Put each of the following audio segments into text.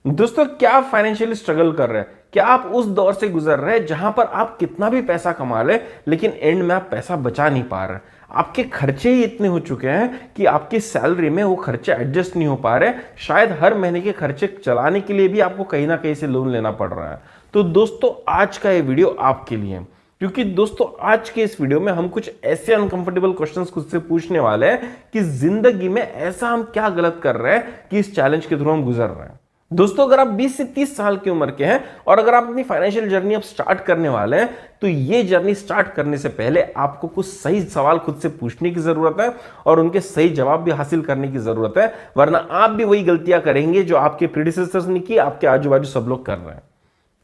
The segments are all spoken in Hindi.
दोस्तों, क्या आप फाइनेंशियली स्ट्रगल कर रहे हैं? क्या आप उस दौर से गुजर रहे हैं जहां पर आप कितना भी पैसा कमा ले लेकिन एंड में आप पैसा बचा नहीं पा रहे? आपके खर्चे ही इतने हो चुके हैं कि आपकी सैलरी में वो खर्चे एडजस्ट नहीं हो पा रहे। शायद हर महीने के खर्चे चलाने के लिए भी आपको कहीं ना कहीं से लोन लेना पड़ रहा है। तो दोस्तों, आज का ये वीडियो आपके लिए है, क्योंकि दोस्तों आज के इस वीडियो में हम कुछ ऐसे अनकंफर्टेबल क्वेश्चंस खुद से पूछने वाले हैं कि जिंदगी में ऐसा हम क्या गलत कर रहे हैं कि इस चैलेंज के थ्रू हम गुजर रहे हैं। दोस्तों, अगर आप 20 से 30 साल की उम्र के हैं और अगर आप अपनी फाइनेंशियल जर्नी अब स्टार्ट करने वाले हैं, तो ये जर्नी स्टार्ट करने से पहले आपको कुछ सही सवाल खुद से पूछने की जरूरत है और उनके सही जवाब भी हासिल करने की जरूरत है, वरना आप भी वही गलतियां करेंगे जो आपके प्रीडिसेसर्स ने की, आपके आजू बाजू सब लोग कर रहे हैं।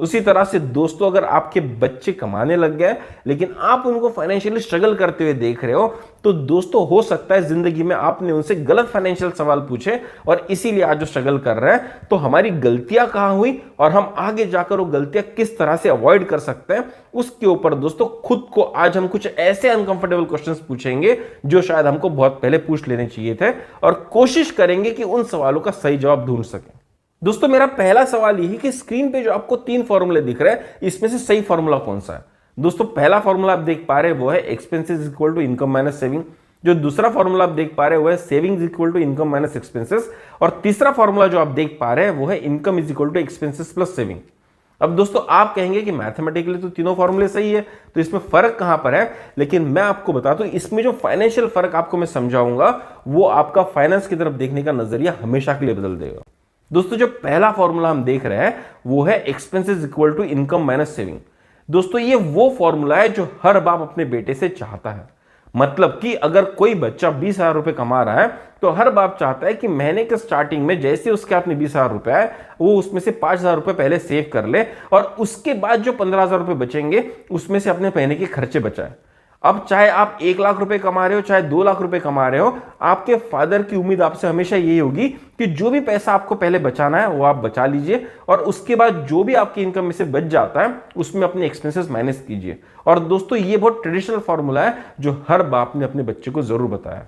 उसी तरह से दोस्तों, अगर आपके बच्चे कमाने लग गए लेकिन आप उनको फाइनेंशियली स्ट्रगल करते हुए देख रहे हो, तो दोस्तों हो सकता है जिंदगी में आपने उनसे गलत फाइनेंशियल सवाल पूछे और इसीलिए आज जो स्ट्रगल कर रहे हैं। तो हमारी गलतियां कहां हुई और हम आगे जाकर वो गलतियां किस तरह से अवॉइड कर सकते हैं, उसके ऊपर दोस्तों खुद को आज हम कुछ ऐसे अनकंफर्टेबल क्वेश्चंस पूछेंगे जो शायद हमको बहुत पहले पूछ लेने चाहिए थे, और कोशिश करेंगे कि उन सवालों का सही जवाब ढूंढ सकें। दोस्तों, मेरा पहला सवाल यह है कि स्क्रीन पे जो आपको 3 फॉर्मूले दिख रहे हैं, इसमें से सही फॉर्मूला कौन सा है? दोस्तों, पहला फॉर्मूला आप देख पा रहे हैं वो है expenses equal to income minus saving. जो दूसरा फॉर्मूला आप देख पा रहे हैं वो है savings equal to income minus expenses, और तीसरा फॉर्मूला जो आप देख पा रहे हैं वो है income is equal to expenses plus saving. अब दोस्तों, आप कहेंगे कि मैथमेटिकली तो तीनों फॉर्मूले सही है, तो इसमें फर्क कहां पर है? लेकिन मैं आपको बता दूं, इसमें जो फाइनेंशियल फर्क आपको मैं समझाऊंगा वो आपका फाइनेंस की तरफ देखने का नजरिया हमेशा के लिए बदल देगा। दोस्तों, जो पहला फॉर्मूला हम देख रहे हैं वो है expenses equal to income minus saving. दोस्तों, ये वो फॉर्मूला है जो हर बाप अपने बेटे से चाहता है। मतलब कि अगर कोई बच्चा 20,000 रुपए कमा रहा है तो हर बाप चाहता है कि महीने के स्टार्टिंग में जैसे उसके अपने 20,000 रुपए है, वो उसमें से 5,000 रुपए पहले सेव कर ले और उसके बाद जो 15,000 रुपए बचेंगे उसमें से अपने महीने के खर्चे बचाए। अब चाहे आप 1 लाख रुपए कमा रहे हो चाहे 2 लाख रुपए कमा रहे हो, आपके फादर की उम्मीद आपसे हमेशा यही होगी कि जो भी पैसा आपको पहले बचाना है वो आप बचा लीजिए और उसके बाद जो भी आपकी इनकम में से बच जाता है उसमें अपने एक्सपेंसेस माइनस कीजिए। और दोस्तों, ये बहुत ट्रेडिशनल फॉर्मूला है जो हर बाप ने अपने बच्चे को जरूर बताया।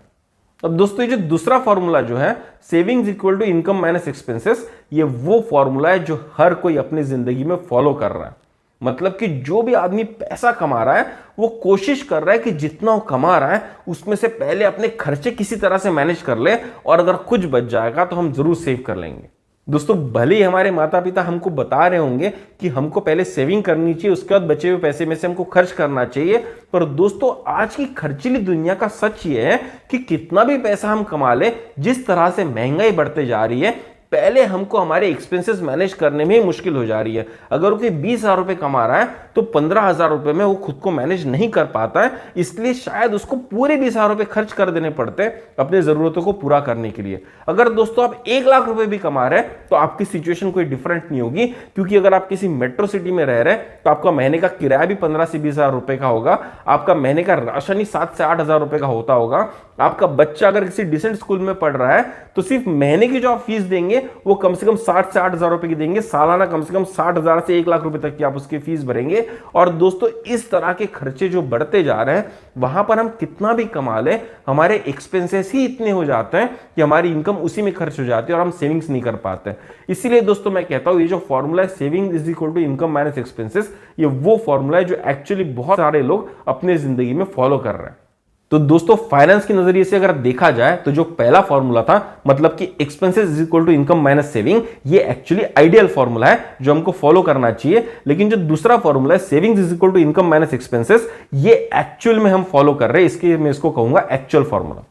अब दोस्तों, ये जो दूसरा फॉर्मूला जो है savings equal to income minus expenses, ये वो फॉर्मूला है जो हर कोई अपनी जिंदगी में फॉलो कर रहा है। मतलब कि जो भी आदमी पैसा कमा रहा है वो कोशिश कर रहा है कि जितना वो कमा रहा है उसमें से पहले अपने खर्चे किसी तरह से मैनेज कर ले, और अगर कुछ बच जाएगा तो हम जरूर सेव कर लेंगे। दोस्तों, भले ही हमारे माता पिता हमको बता रहे होंगे कि हमको पहले सेविंग करनी चाहिए, उसके बाद बचे हुए पैसे में से हमको खर्च करना चाहिए, पर दोस्तों आज की खर्चीली दुनिया का सच ये है कि कितना भी पैसा हम कमा ले, जिस तरह से महंगाई बढ़ते जा रही है, पहले हमको हमारे एक्सपेंसेस मैनेज करने में ही मुश्किल हो जा रही है। अगर कोई 20,000 रुपए कमा रहा है तो 15,000 रुपए में वो खुद को मैनेज नहीं कर पाता है, इसलिए शायद उसको पूरे 20,000 रुपए खर्च कर देने पड़ते हैं अपनी जरूरतों को पूरा करने के लिए। अगर दोस्तों आप 1 लाख रुपए भी कमा रहे हैं तो आपकी सिचुएशन कोई डिफरेंट नहीं होगी, क्योंकि अगर आप किसी मेट्रो सिटी में रह रहे हैं तो आपका महीने का किराया भी 15 से 20,000 रुपए का होगा, आपका महीने का राशन ही 7 से 8,000 रुपए का होता होगा, आपका बच्चा अगर किसी डिसेंट स्कूल में पढ़ रहा है तो सिर्फ महीने की जो आप फीस देंगे वो कम से कम 60 से 8,000 रुपए की देंगे, सालाना कम से कम 60,000 से 1 लाख रुपए तक की आप उसकी फीस भरेंगे। और दोस्तों, इस तरह के खर्चे जो बढ़ते जा रहे हैं, वहां पर हम कितना भी कमा लें, हमारे एक्सपेंसेस ही इतने हो जाते हैं कि हमारी इनकम उसी में खर्च हो जाती है और हम सेविंग्स नहीं कर पाते। इसीलिए दोस्तों मैं कहता हूं, ये जो फॉर्मूला है saving is equal to income minus expenses, ये वो फॉर्मूला है जो एक्चुअली बहुत सारे लोग अपने जिंदगी में फॉलो कर रहे हैं। तो दोस्तों, फाइनेंस के नजरिए से अगर देखा जाए तो जो पहला फॉर्मूला था, मतलब कि expenses is equal to income minus saving, ये एक्चुअली आइडियल फॉर्मूला है जो हमको फॉलो करना चाहिए। लेकिन जो दूसरा फॉर्मूला है savings is equal to income minus expenses, ये एक्चुअल में हम फॉलो कर रहे हैं, इसके मैं इसको कहूंगा एक्चुअल फॉर्मूला।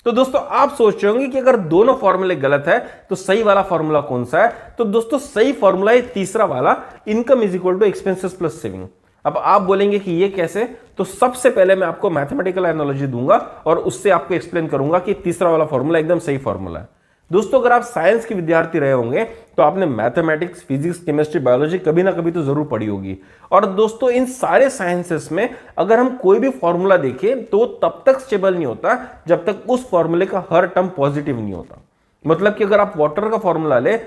तो दोस्तों, आप सोच रहे होंगे कि अगर दोनों फॉर्मूले गलत है तो सही वाला फॉर्मूला कौन सा है? तो दोस्तों, सही फॉर्मूला है तीसरा वाला, income is equal to expenses plus saving. अब आप बोलेंगे कि ये कैसे? तो सबसे पहले मैं आपको मैथमेटिकल एनालॉजी दूंगा और उससे आपको एक्सप्लेन करूंगा कि तीसरा वाला फॉर्मूला एकदम सही फॉर्मूला है। दोस्तों, अगर आप साइंस के विद्यार्थी रहे होंगे तो आपने मैथमेटिक्स, फिजिक्स, केमिस्ट्री, बायोलॉजी कभी ना कभी तो जरूर पढ़ी होगी। और दोस्तों, इन सारे साइंसेस में अगर हम कोई भी फॉर्मूला देखें तो तब तक स्टेबल नहीं होता जब तक उस फॉर्मूले का हर टर्म पॉजिटिव नहीं होता। मतलब कि अगर आप वाटर का फॉर्मूला ले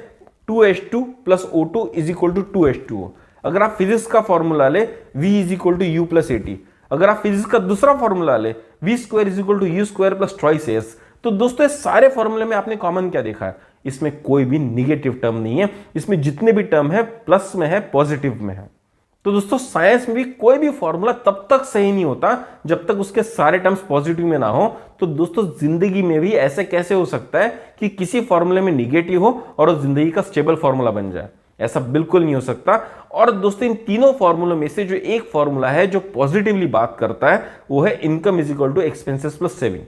2H2 plus O2 is equal to 2H2O, अगर आप फिजिक्स का फॉर्मूला ले V is equal to U plus AT, अगर आप फिजिक्स का दूसरा फॉर्मूला ले V square is equal to U square plus twice S, तो दोस्तों इस सारे फॉर्मूले में आपने कॉमन क्या देखा है? इसमें कोई भी निगेटिव टर्म नहीं है, इसमें जितने भी टर्म है प्लस में है, पॉजिटिव में है। तो दोस्तों साइंस में भी कोई भी फॉर्मूला तब तक सही नहीं होता जब तक उसके सारे टर्म्स पॉजिटिव में ना हो। तो दोस्तों जिंदगी में भी ऐसे कैसे हो सकता है कि किसी फॉर्मूले में निगेटिव हो और वो जिंदगी का स्टेबल फॉर्मूला बन जाए? ऐसा बिल्कुल नहीं हो सकता। और दोस्तों इन तीनों फॉर्मूलों में से जो एक फॉर्मूला है जो पॉजिटिवली बात करता है वो है income is equal to expenses plus saving.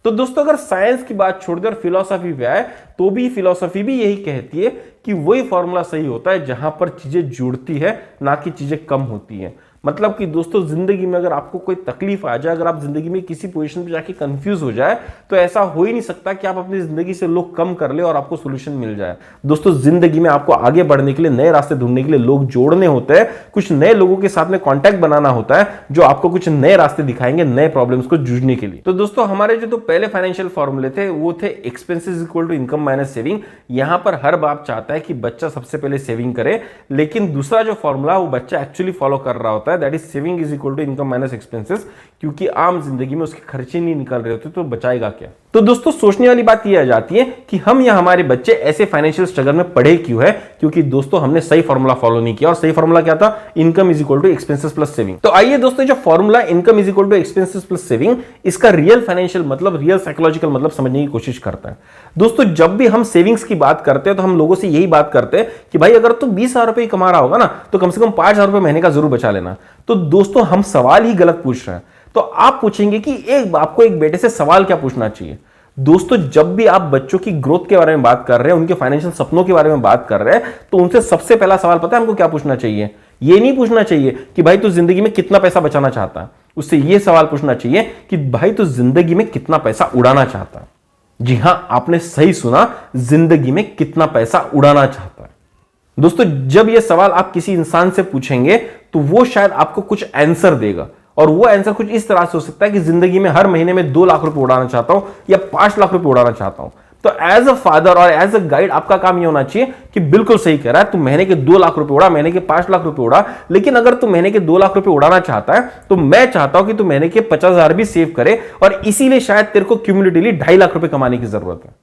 तो दोस्तों अगर साइंस की बात छोड़कर फिलॉसफी पे आए तो भी फिलॉसफी भी यही कहती है कि वही फॉर्मूला सही होता है जहां पर चीजें जुड़ती है, ना कि चीजें कम होती हैं। मतलब कि दोस्तों जिंदगी में अगर आपको कोई तकलीफ आ जाए, अगर आप जिंदगी में किसी पोजीशन पे जाके कंफ्यूज हो जाए, तो ऐसा हो ही नहीं सकता कि आप अपनी जिंदगी से लोग कम कर ले और आपको सोल्यूशन मिल जाए। दोस्तों जिंदगी में आपको आगे बढ़ने के लिए, नए रास्ते ढूंढने के लिए लोग जोड़ने होते हैं, कुछ नए लोगों के साथ में कॉन्टैक्ट बनाना होता है जो आपको कुछ नए रास्ते दिखाएंगे नए प्रॉब्लम्स को जूझने के लिए। तो दोस्तों हमारे जो पहले फाइनेंशियल फॉर्मूले थे वो थे expenses equal to income minus saving. यहां पर हर बाप चाहता है कि बच्चा सबसे पहले सेविंग करे, लेकिन दूसरा जो फॉर्मूला वो बच्चा एक्चुअली फॉलो कर रहा होता है, that is saving is equal to income minus expenses, क्योंकि आम जिंदगी में उसके खर्चे नहीं निकल रहे होते तो बचाएगा क्या। तो दोस्तों सोचने वाली बात यह आ जाती है कि हम या हमारे बच्चे ऐसे फाइनेंशियल स्ट्रगल में पड़े क्यों है, क्योंकि दोस्तों हमने सही फॉर्मूला फॉलो नहीं किया। और सही फॉर्मूला क्या था? Income is equal to expenses plus saving. तो आइए दोस्तों जो formula income is equal to expenses plus saving, इसका रियल फाइनेंशियल मतलब, रियल साइकोलॉजिकल मतलब समझने की कोशिश करता है। दोस्तों जब भी हम सेविंग्स की बात करते हैं तो हम लोगों से यही बात करते हैं कि भाई अगर तू 20,000 रुपए कमा रहा होगा ना तो कम से कम 5,000 रुपए महीने का जरूर बचा लेना। तो दोस्तों हम सवाल ही गलत पूछ रहे हैं। तो आप पूछेंगे कि एक बाप को एक बेटे से सवाल क्या पूछना चाहिए? दोस्तों जब भी आप बच्चों की ग्रोथ के बारे में बात कर रहे हैं, उनके फाइनेंशियल सपनों के बारे में बात कर रहे हैं, तो उनसे सबसे पहला सवाल पता है हमको क्या पूछना चाहिए? ये नहीं पूछना चाहिए कि भाई तू जिंदगी में कितना पैसा बचाना चाहता है, उससे ये सवाल पूछना चाहिए कि भाई तू जिंदगी में कितना पैसा उड़ाना चाहता है। जी हां, आपने सही सुना, जिंदगी में कितना पैसा उड़ाना चाहता है। दोस्तों जब यह सवाल आप किसी इंसान से पूछेंगे तो वो शायद आपको कुछ आंसर देगा, और वो आंसर कुछ इस तरह से हो सकता है कि जिंदगी में हर महीने में 2 लाख रुपए उड़ाना चाहता हूं या 5 लाख रुपए उड़ाना चाहता हूं। तो एज अ फादर और एज अ गाइड आपका काम ये होना चाहिए कि बिल्कुल सही कह रहा है, तू महीने के 2 लाख रुपए उड़ा, महीने के 5 लाख रुपए उड़ा, लेकिन अगर तू महीने के 2 लाख रुपए उड़ाना चाहता है तो मैं चाहता हूं कि तू महीने के 50,000 भी सेव करे, और इसीलिए शायद तेरे को क्यूमुलेटिवली 2.5 लाख रुपए कमाने की जरूरत है।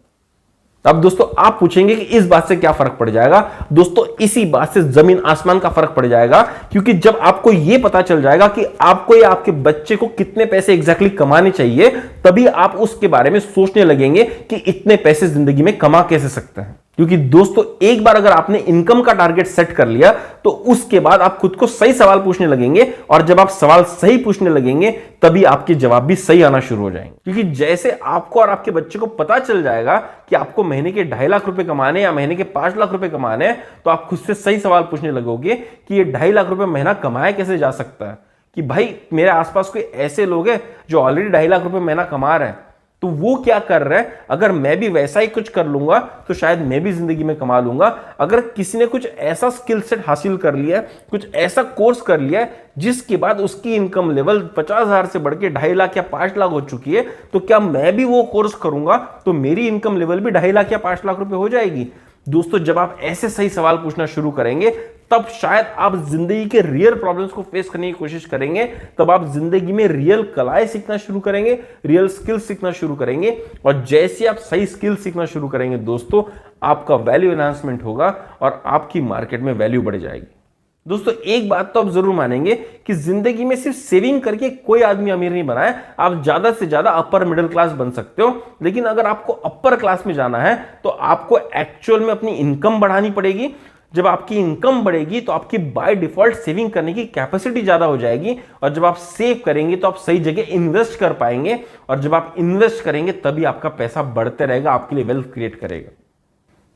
अब दोस्तों आप पूछेंगे कि इस बात से क्या फर्क पड़ जाएगा? दोस्तों इसी बात से जमीन आसमान का फर्क पड़ जाएगा, क्योंकि जब आपको यह पता चल जाएगा कि आपको या आपके बच्चे को कितने पैसे एग्जैक्टली कमाने चाहिए, तभी आप उसके बारे में सोचने लगेंगे कि इतने पैसे जिंदगी में कमा कैसे सकते हैं। क्योंकि दोस्तों एक बार अगर आपने इनकम का टारगेट सेट कर लिया तो उसके बाद आप खुद को सही सवाल पूछने लगेंगे, और जब आप सवाल सही पूछने लगेंगे तभी आपके जवाब भी सही आना शुरू हो जाएंगे। क्योंकि जैसे आपको और आपके बच्चे को पता चल जाएगा कि आपको महीने के 2.5 लाख रुपए कमाने या महीने के 5 लाख रुपए कमाने हैं, तो आप खुद से सही सवाल पूछने लगोगे कि ये 2.5 लाख रुपए महीना कमाया कैसे जा सकता है। कि भाई मेरे आसपास कोई ऐसे लोग हैं जो ऑलरेडी 2.5 लाख रुपए महीना कमा रहे हैं, तो वो क्या कर रहे हैं, अगर मैं भी वैसा ही कुछ कर लूंगा तो शायद मैं भी जिंदगी में कमा लूंगा। अगर किसी ने कुछ ऐसा स्किल सेट हासिल कर लिया है, कुछ ऐसा कोर्स कर लिया है जिसके बाद उसकी इनकम लेवल 50,000 से बढ़ के 2.5 लाख या 5 लाख हो चुकी है, तो क्या मैं भी वो कोर्स करूंगा तो मेरी इनकम लेवल भी 2.5 लाख या 5 लाख रुपए हो जाएगी। दोस्तों जब आप ऐसे सही सवाल पूछना शुरू करेंगे तब शायद आप जिंदगी के रियल प्रॉब्लम्स को फेस करने की कोशिश करेंगे, तब आप जिंदगी में रियल कलाएं सीखना शुरू करेंगे, रियल स्किल्स सीखना शुरू करेंगे, और जैसे आप सही स्किल्स सीखना शुरू करेंगे दोस्तों आपका वैल्यू एनहांसमेंट होगा और आपकी मार्केट में वैल्यू बढ़ जाएगी। दोस्तों एक बात तो आप जरूर मानेंगे कि जिंदगी में सिर्फ सेविंग करके कोई आदमी अमीर नहीं बना है। आप ज्यादा से ज्यादा अपर मिडिल क्लास बन सकते हो, लेकिन अगर आपको अपर क्लास में जाना है तो आपको एक्चुअल में अपनी इनकम बढ़ानी पड़ेगी। जब आपकी इनकम बढ़ेगी तो आपकी बाय डिफॉल्ट सेविंग करने की कैपेसिटी ज्यादा हो जाएगी, और जब आप सेव करेंगे तो आप सही जगह इन्वेस्ट कर पाएंगे, और जब आप इन्वेस्ट करेंगे तभी आपका पैसा बढ़ते रहेगा, आपके लिए वेल्थ क्रिएट करेगा।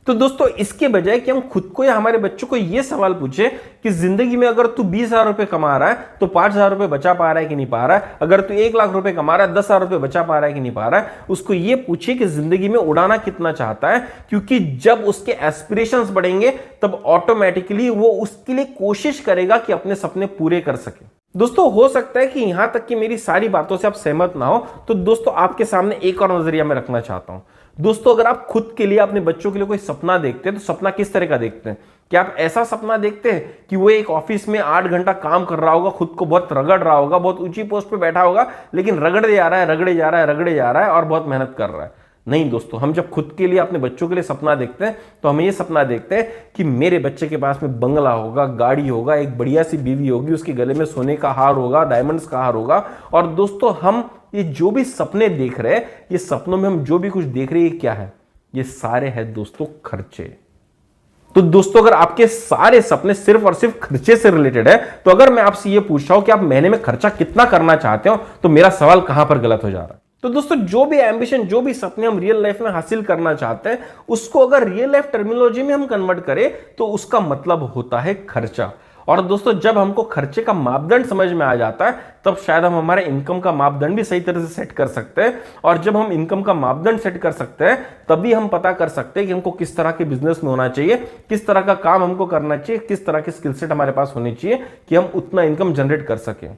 तो दोस्तों इसके बजाय कि हम खुद को या हमारे बच्चों को यह सवाल पूछे कि जिंदगी में अगर तू 20,000 रुपए कमा रहा है तो 5,000 रुपए बचा पा रहा है कि नहीं पा रहा है, अगर तू 1 लाख रुपए कमा रहा है 10,000 रुपए बचा पा रहा है कि नहीं पा रहा है, उसको यह पूछे कि जिंदगी में उड़ाना कितना चाहता है। क्योंकि जब उसके एस्पिरेशंस बढ़ेंगे तब ऑटोमेटिकली वो उसके लिए कोशिश करेगा कि अपने सपने पूरे कर सके। दोस्तों हो सकता है कि यहां तक कि मेरी सारी बातों से आप सहमत ना हो, तो दोस्तों आपके सामने एक और नजरिया मैं रखना चाहता हूं। दोस्तों अगर आप खुद के लिए, अपने बच्चों के लिए कोई सपना देखते हैं तो सपना किस तरह का देखते हैं? क्या आप ऐसा सपना देखते हैं कि वो एक ऑफिस में 8 घंटा काम कर रहा होगा, खुद को बहुत रगड़ रहा होगा, बहुत ऊंची पोस्ट पे बैठा होगा, लेकिन रगड़े जा रहा है, रगड़े जा रहा है, रगड़े जा रहा है और बहुत मेहनत कर रहा है? नहीं दोस्तों, हम जब खुद के लिए, अपने बच्चों के लिए सपना देखते हैं तो हम ये सपना देखते हैं कि मेरे बच्चे के पास में बंगला होगा, गाड़ी होगा, एक बढ़िया सी बीवी होगी, उसके गले में सोने का हार होगा, डायमंड्स का हार होगा। और दोस्तों हम ये जो भी सपने देख रहे हैं, ये सपनों में हम जो भी कुछ देख रहे हैं, ये क्या है? ये सारे हैं दोस्तों खर्चे। तो दोस्तों अगर आपके सारे सपने सिर्फ और सिर्फ खर्चे से रिलेटेड है, तो अगर मैं आपसे ये पूछ रहा हूं कि आप महीने में खर्चा कितना करना चाहते हो, तो मेरा सवाल कहां पर गलत हो जा रहा है? तो दोस्तों जो भी एम्बिशन, जो भी सपने हम रियल लाइफ में हासिल करना चाहते हैं, उसको अगर रियल लाइफ टर्मिनोलॉजी में हम कन्वर्ट करें तो उसका मतलब होता है खर्चा। और दोस्तों जब हमको खर्चे का मापदंड समझ में आ जाता है, तब शायद हम हमारे इनकम का मापदंड भी सही तरह से सेट कर सकते हैं। और जब हम इनकम का मापदंड सेट कर सकते हैं, तभी हम पता कर सकते हैं कि हमको किस तरह के बिजनेस में होना चाहिए, किस तरह का काम हमको करना चाहिए, किस तरह की स्किल सेट हमारे पास होनी चाहिए कि हम उतना इनकम जनरेट कर सकें।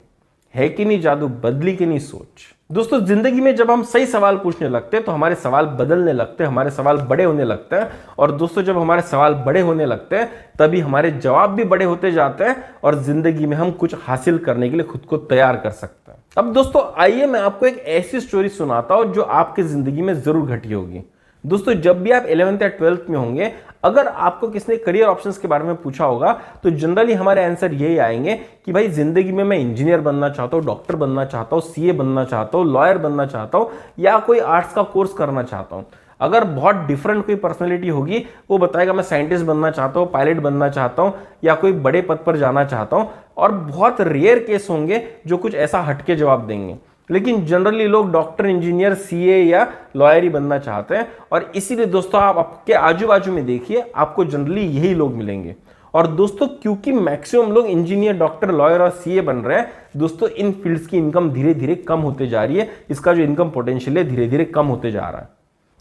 है कि नहीं जादू? बदली कि नहीं सोच? दोस्तों जिंदगी में जब हम सही सवाल पूछने लगते हैं तो हमारे सवाल बदलने लगते हैं, हमारे सवाल बड़े होने लगते हैं। और दोस्तों जब हमारे सवाल बड़े होने लगते हैं, तभी हमारे जवाब भी बड़े होते जाते हैं और जिंदगी में हम कुछ हासिल करने के लिए खुद को तैयार कर सकते हैं। अब दोस्तों आइए मैं आपको एक ऐसी स्टोरी सुनाता हूं जो आपकी जिंदगी में जरूर घटी होगी। दोस्तों जब भी आप 11th या 12th में होंगे, अगर आपको किसने करियर ऑप्शंस के बारे में पूछा होगा, तो जनरली हमारे आंसर यही आएंगे कि भाई जिंदगी में मैं इंजीनियर बनना चाहता हूँ, डॉक्टर बनना चाहता हूँ, सीए बनना चाहता हूँ, लॉयर बनना चाहता हूँ, या कोई आर्ट्स का कोर्स करना चाहता हूँ। अगर बहुत डिफरेंट कोई पर्सनैलिटी होगी, वो बताएगा मैं साइंटिस्ट बनना चाहता हूँ, पायलट बनना चाहता हूँ, या कोई बड़े पद पर जाना चाहता हूँ। और बहुत रेयर केस होंगे जो कुछ ऐसा हटके जवाब देंगे, लेकिन जनरली लोग डॉक्टर, इंजीनियर, सीए या लॉयर ही बनना चाहते हैं। और इसीलिए दोस्तों आप आपके आजू बाजू में देखिए, आपको जनरली यही लोग मिलेंगे। और दोस्तों क्योंकि मैक्सिमम लोग इंजीनियर, डॉक्टर, लॉयर और सीए बन रहे हैं, दोस्तों इन फील्ड्स की इनकम धीरे धीरे कम होते जा रही है। इसका जो इनकम पोटेंशियल है धीरे धीरे कम होते जा रहा है।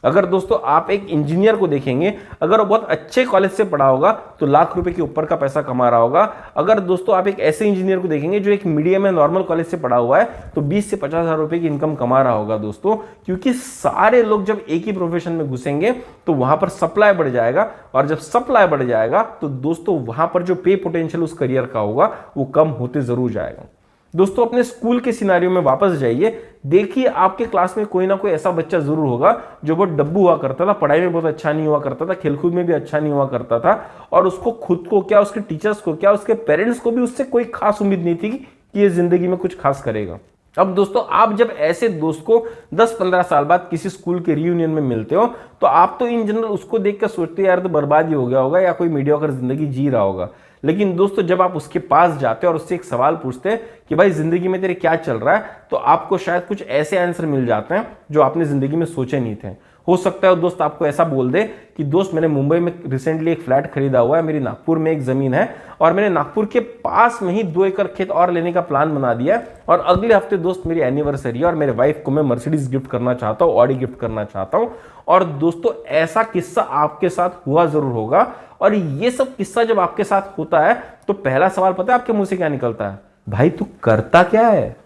अगर दोस्तों आप एक इंजीनियर को देखेंगे, अगर वो बहुत अच्छे कॉलेज से पढ़ा होगा तो लाख रुपए के ऊपर का पैसा कमा रहा होगा। अगर दोस्तों आप एक ऐसे इंजीनियर को देखेंगे जो एक मीडियम या नॉर्मल कॉलेज से पढ़ा हुआ है, तो 20 से 50 हजार रुपए की इनकम कमा रहा होगा दोस्तों। क्योंकि सारे लोग जब एक ही प्रोफेशन में घुसेंगे तो वहां पर सप्लाई बढ़ जाएगा, और जब सप्लाई बढ़ जाएगा तो दोस्तों वहां पर जो पे पोटेंशियल उस करियर का होगा वो कम होते जरूर जाएगा। दोस्तों अपने स्कूल के सिनारियो में वापस जाइए, देखिए आपके क्लास में कोई ना कोई ऐसा बच्चा जरूर होगा जो बहुत डब्बू हुआ करता था, पढ़ाई में बहुत अच्छा नहीं हुआ करता था, खेलकूद में भी अच्छा नहीं हुआ करता था, और उसको खुद को क्या, उसके टीचर्स को क्या, उसके पेरेंट्स को भी उससे कोई खास उम्मीद नहीं थी कि ये जिंदगी में कुछ खास करेगा। अब दोस्तों आप जब ऐसे दोस्त को 10-15 साल बाद किसी स्कूल के रियूनियन में मिलते हो, तो आप तो इन जनरल उसको देखकर सोचते हो यार तो बर्बाद ही हो गया होगा या कोई मीडियोकर जिंदगी जी रहा होगा। लेकिन दोस्तों जब आप उसके पास जाते हैं और उससे एक सवाल पूछते हैं कि भाई जिंदगी में तेरे क्या चल रहा है, तो आपको शायद कुछ ऐसे आंसर मिल जाते हैं जो आपने जिंदगी में सोचे नहीं थे। हो सकता है दोस्त आपको ऐसा बोल दे कि दोस्त मैंने मुंबई में रिसेंटली एक फ्लैट खरीदा हुआ है, मेरी नागपुर में एक जमीन है, और मैंने नागपुर के पास में ही 2 एकड़ खेत और लेने का प्लान बना दिया है, और अगले हफ्ते दोस्त मेरी एनिवर्सरी है और मेरे वाइफ को मैं मर्सिडीज गिफ्ट करना चाहता हूँ, ऑडी गिफ्ट करना चाहता हूँ। और दोस्तों ऐसा किस्सा आपके साथ हुआ जरूर होगा। और ये सब किस्सा जब आपके साथ होता है तो पहला सवाल पता है आपके मुंह से क्या निकलता है? भाई तू करता क्या है?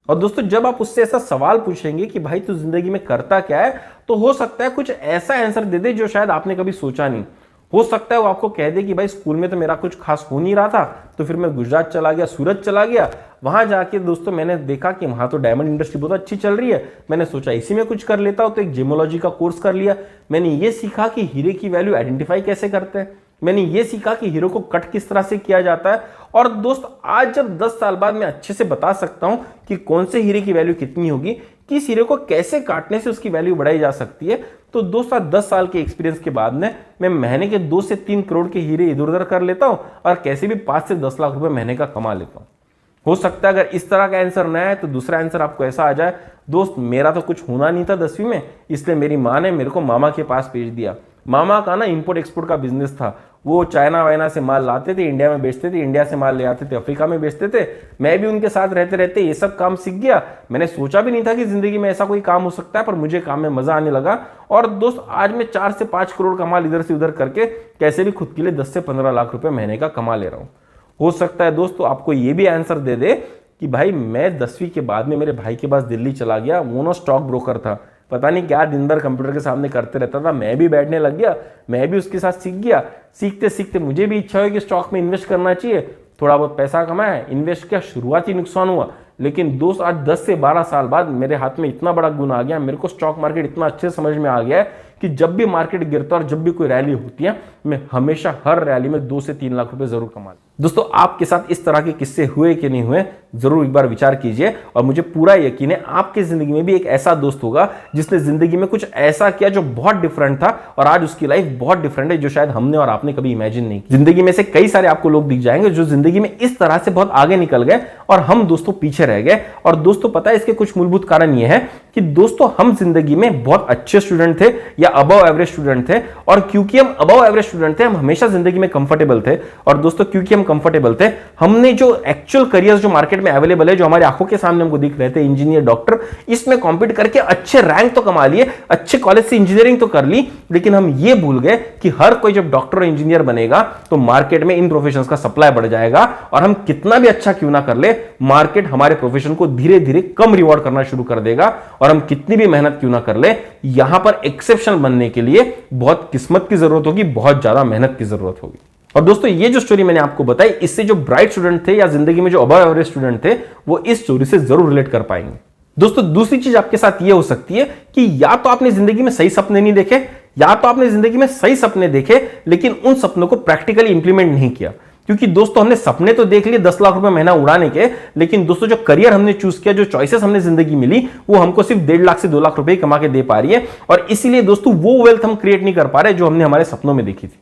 और दोस्तों जब आप उससे ऐसा सवाल पूछेंगे कि भाई तू जिंदगी में करता क्या है, तो हो सकता है कुछ ऐसा आंसर दे दे जो शायद आपने कभी सोचा नहीं। हो सकता है वो आपको कह दे कि भाई स्कूल में तो मेरा कुछ खास हो नहीं रहा था, तो फिर मैं गुजरात चला गया, सूरत चला गया, वहां जाके दोस्तों मैंने देखा कि वहां तो डायमंड इंडस्ट्री बहुत अच्छी चल रही है, मैंने सोचा इसी में कुछ कर लेता हूं, तो एक जेमोलॉजी का कोर्स कर लिया। मैंने ये सीखा कि हीरे की वैल्यू आइडेंटिफाई कैसे करते हैं, मैंने ये सीखा कि हीरो को कट किस तरह से किया जाता है। और दोस्त आज जब 10 साल बाद मैं अच्छे से बता सकता हूं कि कौन से हीरे की वैल्यू कितनी होगी, किस हीरे को कैसे काटने से उसकी वैल्यू बढ़ाई जा सकती है, तो दोस्त 10 साल के एक्सपीरियंस के बाद में मैं महीने के 2 से 3 करोड़ के हीरे इधर उधर कर लेता हूं और कैसे भी 5 से 10 लाख रुपए महीने का कमा लेता हूं। हो सकता है अगर इस तरह का आंसर ना है तो दूसरा आंसर आपको ऐसा आ जाए, दोस्त मेरा तो कुछ होना नहीं था 10वीं में, इसलिए मेरी माँ ने मेरे को मामा के पास भेज दिया। मामा का ना इंपोर्ट एक्सपोर्ट का बिजनेस था, वो चाइना वाइना से माल लाते थे, इंडिया में बेचते थे, इंडिया से माल ले आते थे, अफ्रीका में बेचते थे। मैं भी उनके साथ रहते रहते ये सब काम सीख गया। मैंने सोचा भी नहीं था कि जिंदगी में ऐसा कोई काम हो सकता है, पर मुझे काम में मजा आने लगा। और दोस्त आज मैं 4 से 5 करोड़ का माल इधर से उधर करके कैसे भी खुद के लिए 10 से 15 लाख रुपए महीने का कमा ले रहा हूँ। हो सकता है दोस्तों आपको ये भी आंसर दे दे कि भाई मैं 10वीं के बाद में मेरे भाई के पास दिल्ली चला गया, वो ना स्टॉक ब्रोकर था, पता नहीं क्या दिन भर कंप्यूटर के सामने करते रहता था, मैं भी बैठने लग गया, मैं भी उसके साथ सीख गया। सीखते सीखते मुझे भी इच्छा हुई कि स्टॉक में इन्वेस्ट करना चाहिए, थोड़ा बहुत पैसा कमाया, इन्वेस्ट किया, शुरुआती नुकसान हुआ, लेकिन दोस्त आज 10 से 12 साल बाद मेरे हाथ में इतना बड़ा गुण आ गया, मेरे को स्टॉक मार्केट इतना अच्छे समझ में आ गया है कि जब भी मार्केट गिरता है और जब भी कोई रैली होती है, मैं हमेशा हर रैली में 2 से 3 लाख रुपए जरूर कमा। दोस्तों आपके साथ इस तरह के किस्से हुए कि नहीं हुए, जरूर एक बार विचार कीजिए। और मुझे पूरा यकीन है आपकी जिंदगी में भी एक ऐसा दोस्त होगा जिसने जिंदगी में कुछ ऐसा किया जो बहुत डिफरेंट था और आज उसकी लाइफ बहुत डिफरेंट है, जो शायद हमने और आपने कभी इमेजिन नहीं। जिंदगी में से कई सारे आपको लोग दिख जाएंगे जो जिंदगी में इस तरह से बहुत आगे निकल गए और हम दोस्तों पीछे रह गए। और दोस्तों पता है इसके कुछ मूलभूत कारण यह है कि दोस्तों हम जिंदगी में बहुत अच्छे स्टूडेंट थे या अबव एवरेज स्टूडेंट थे, और क्योंकि हम अबव एवरेज स्टूडेंट थे हम हमेशा जिंदगी में कंफर्टेबल थे। और दोस्तों क्योंकि हम कंफर्टेबल थे, हमने जो एक्चुअल करियर्स जो मार्केट में अवेलेबल है, जो हमारी आंखों के सामने हमको दिख रहे थे, इंजीनियर, डॉक्टर, इसमें कॉम्पीट करके अच्छे रैंक तो कमा लिए, अच्छे कॉलेज से इंजीनियरिंग तो कर ली, लेकिन हम ये भूल गए कि हर कोई जब डॉक्टर और इंजीनियर बनेगा तो मार्केट में इन प्रोफेशंस का सप्लाई बढ़ जाएगा, और हम कितना भी अच्छा क्यों ना कर ले, मार्केट हमारे प्रोफेशन को धीरे धीरे कम रिवॉर्ड करना शुरू कर देगा। और हम कितनी भी मेहनत क्यों ना कर ले, यहां पर एक्सेप्शनल बनने के लिए बहुत किस्मत की जरूरत होगी, बहुत ज्यादा मेहनत की जरूरत होगी। और दोस्तों ये जो स्टोरी मैंने आपको बताई, इससे जो ब्राइट स्टूडेंट थे या जिंदगी में जो अबव एवरेज स्टूडेंट थे, वो इस स्टोरी से जरूर रिलेट कर पाएंगे। दोस्तों दूसरी चीज आपके साथ ये हो सकती है कि या तो आपने जिंदगी में सही सपने नहीं देखे, या तो आपने जिंदगी में सही सपने देखे लेकिन उन सपनों को प्रैक्टिकली इंप्लीमेंट नहीं किया। क्योंकि दोस्तों हमने सपने तो देख लिए 10 लाख रुपए महीना उड़ाने के, लेकिन दोस्तों जो करियर हमने चूज किया, जो चॉइसेस हमने जिंदगी मिली, वो हमको सिर्फ 1.5 लाख से 2 लाख रुपए कमा के दे पा रही है। और इसीलिए दोस्तों वो वेल्थ हम क्रिएट नहीं कर पा रहे जो हमने हमारे सपनों में देखी थी।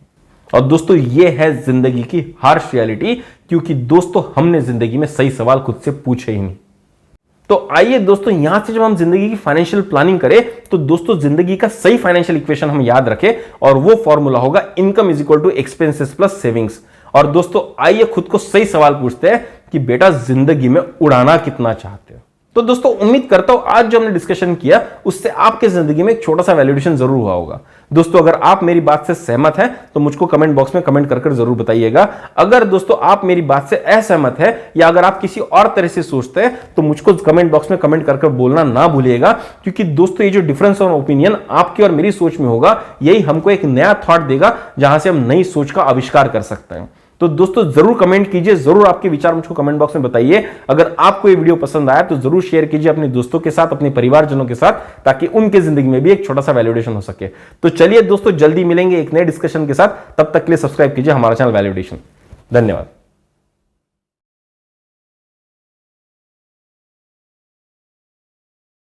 और दोस्तों ये है जिंदगी की हार्श रियलिटी, क्योंकि दोस्तों हमने जिंदगी में सही सवाल खुद से पूछे ही नहीं। तो आइए दोस्तों यहां से जब हम जिंदगी की फाइनेंशियल प्लानिंग करें तो दोस्तों जिंदगी का सही फाइनेंशियल इक्वेशन हम याद रखें, और वो फॉर्मूला होगा income is equal to expenses plus savings. और दोस्तों आइए खुद को सही सवाल पूछते हैं कि बेटा जिंदगी में उड़ाना कितना चाहते हो। तो दोस्तों उम्मीद करता हूं आज जो हमने डिस्कशन किया उससे आपके जिंदगी में एक छोटा सा वैल्यूएशन जरूर हुआ होगा। दोस्तों अगर आप मेरी बात से सहमत हैं तो मुझको कमेंट बॉक्स में कमेंट कर जरूर बताइएगा। अगर दोस्तों आप मेरी बात से असहमत है या अगर आप किसी और तरह से सोचते हैं तो मुझको कमेंट बॉक्स में कमेंट कर बोलना ना भूलिएगा, क्योंकि दोस्तों ये जो डिफरेंस ऑफ ओपिनियन आपकी और मेरी सोच में होगा, यही हमको एक नया थॉट देगा जहां से हम नई सोच का आविष्कार कर सकते हैं। तो दोस्तों जरूर कमेंट कीजिए, जरूर आपके विचार मुझको कमेंट बॉक्स में बताइए। अगर आपको ये वीडियो पसंद आया तो जरूर शेयर कीजिए अपने दोस्तों के साथ, अपने परिवारजनों के साथ, ताकि उनके जिंदगी में भी एक छोटा सा वैल्यूएशन हो सके। तो चलिए दोस्तों जल्दी मिलेंगे एक नए डिस्कशन के साथ, तब तक के लिए सब्सक्राइब कीजिए हमारा चैनल वैल्यूएशन। धन्यवाद।